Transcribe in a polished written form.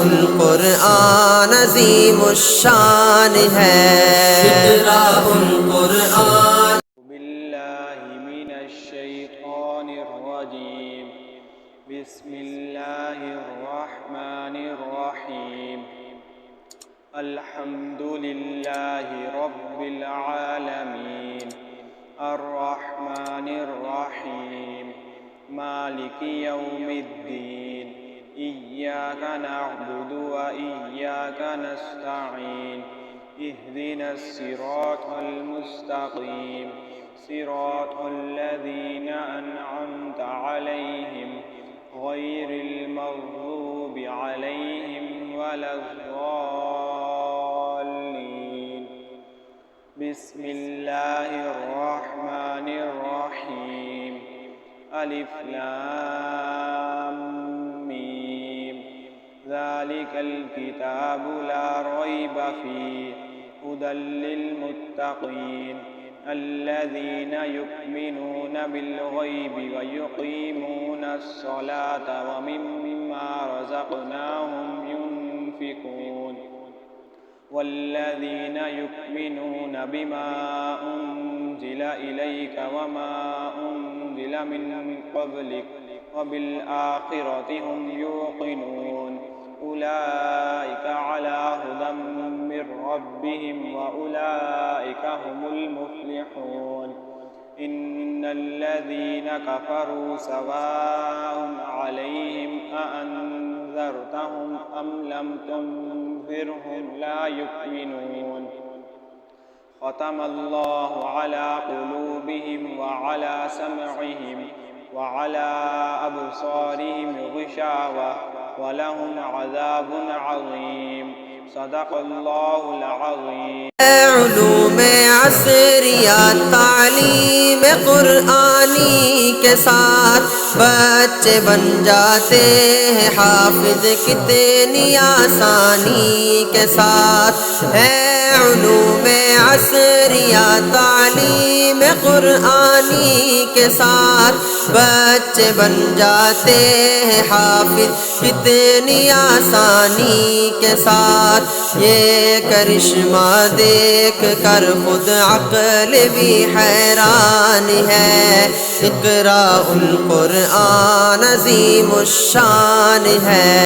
कुरान अज़ीमुश्शान है। इक़राउल कुरान। बिल्लाहि मिनश शैतानिर रजीम। बिस्मिल्लाहिर रहमानिर रहीम। अल्हम्दुलिल्लाहि रब्बिल आलमीन। अर्रहमानिर रहीम। मालिकि यौमिद्दीन। इय्याका नअबुदु व इय्याका नस्तईन। इहदिनस सिरातल मुस्तक़ीम। सिरातल लज़ीना अनअमता अलैहिम गैरिल मग़ज़ूबि अलैहिम वलज़्ज़ाल्लीन। बिस्मिल्लाहिर रहमानिर रहीम। अलिफ लाम मीम। ज़ालिकल किताबु ला रैब फ़ीह हुदल लिल मुत्तक़ीन अल्लज़ीना युमिनूना बिल गैबि व युक़ीमूनस सलाता व मिम्मा रज़क़नाहुम युनफ़िक़ून वल्लज़ीना युमिनूना बिमा उन्ज़िला इलैक व मा उन्ज़िला मिन क़ब्लिक व बिल आख़िरति हुम यूक़िनून उलाइका अला हुदम मिर रब्बिहिम व उलाइका हुमुल मुफ़्लिहून। इन्नल्लज़ीना कफ़रू सवाउन अलैहिम अअन्ज़रतहुम अम लम तुन्ज़िरहुम ला युमिनून। ख़तमल्लाहु अला क़ुलूबिहिम व अला समइहिम व अला अब्सारिहिम ग़िशावह व लहुम अज़ाबुन अज़ीम। सदक़ल्लाहुल अज़ीम। उलूमे असरिया तालीम कुरानी के साथ बच्चे बन जाते हैं हाफिज कितनी आसानी के साथ है। उलूमे असरिया तालीम कुरानी के साथ बच्चे बन जाते हैं हाफिज कितनी आसानी के साथ। ये करिश्मा देख कर खुद अक्ल भी हैरान है। इक़राउल कुरान अज़ीमुश्शान है।